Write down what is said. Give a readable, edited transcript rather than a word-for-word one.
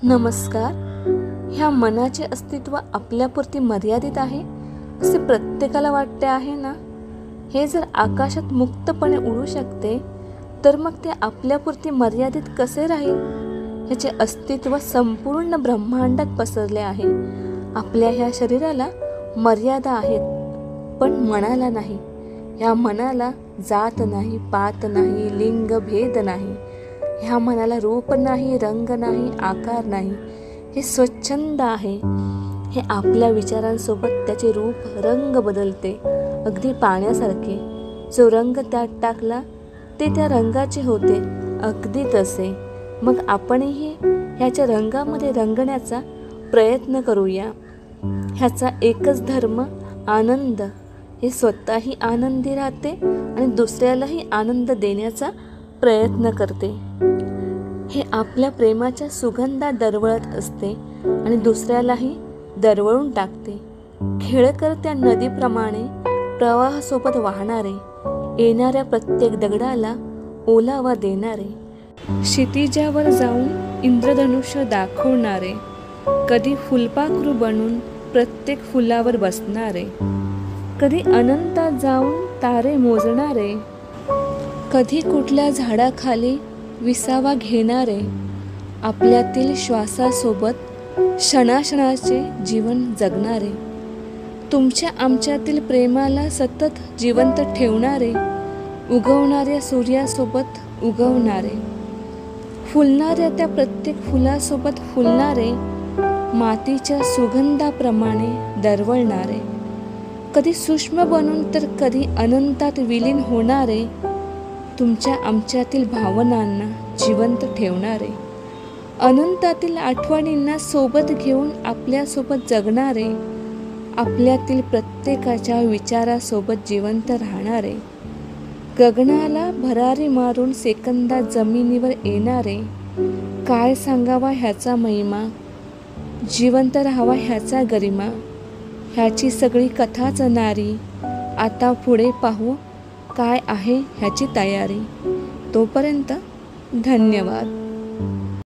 नमस्कार. ह्या मनाचे अस्तित्व आपल्यापुरती मर्यादित आहे असे प्रत्येकाला वाटते आहे ना. हे जर आकाशात मुक्तपणे उडू शकते तर मग ते आपल्यापुरती मर्यादित कसे राहील. ह्याचे अस्तित्व संपूर्ण ब्रह्मांडात पसरले आहे. आपल्या ह्या शरीराला मर्यादा आहेत पण मनाला नाही. ह्या मनाला जात नाही, पात नाही, लिंग भेद नाही. ह्या मनाला रूप नाही, रंग नाही, आकार नाही. हे स्वच्छंद आहे. हे आपल्या विचारांसोबत त्याचे रूप रंग बदलते, अगदी पाण्यासारखे. जो रंग त्यात टाकला ते त्या रंगाचे होते, अगदी तसे. मग आपणही ह्याच्या रंगामध्ये रंगण्याचा प्रयत्न करूया. ह्याचा एकच धर्म आनंद. हे स्वतःही आनंदी राहते आणि दुसऱ्यालाही आनंद देण्याचा प्रयत्न करते. हे आपल्या प्रेमाच्या सुगंधात दरवळत असते आणि दुसऱ्यालाही दरवळून टाकते. खेळकर त्या नदीप्रमाणे प्रवाहासोबत वाहणारे, येणाऱ्या प्रत्येक दगडाला ओलावा देणारे, क्षितिजावर जाऊन इंद्रधनुष्य दाखवणारे, कधी फुलपाखरू बनून प्रत्येक फुलावर बसणारे, कधी अनंतात जाऊन तारे मोजणारे, कधी कुठल्या झाडाखाली विसावा घेणारे, आपल्यातील श्वासासोबत क्षणाक्षणाचे जीवन जगणारे, तुमच्या आमच्यातील प्रेमाला सतत जिवंत ठेवणारे, उगवणाऱ्या सूर्यासोबत उगवणारे, फुलणाऱ्या त्या प्रत्येक फुलासोबत फुलणारे, मातीच्या सुगंधाप्रमाणे दरवळणारे, कधी सूक्ष्म बनून तर कधी अनंतात विलीन होणारे, तुमच्या आमच्यातील भावनांना जिवंत ठेवणारे, अनंतातील आठवणींना सोबत घेऊन आपल्यासोबत जगणारे, आपल्यातील प्रत्येकाच्या विचारासोबत जिवंत राहणारे, गगनाला भरारी मारून सेकंदात जमिनीवर येणारे, काय सांगावा ह्याचा महिमा, जिवंत राहावा ह्याचा गरिमा, ह्याची सगळी कथाच नारी. आता पुढे पाहू काय आहे ह्याची तयारी. तोपर्यंत धन्यवाद.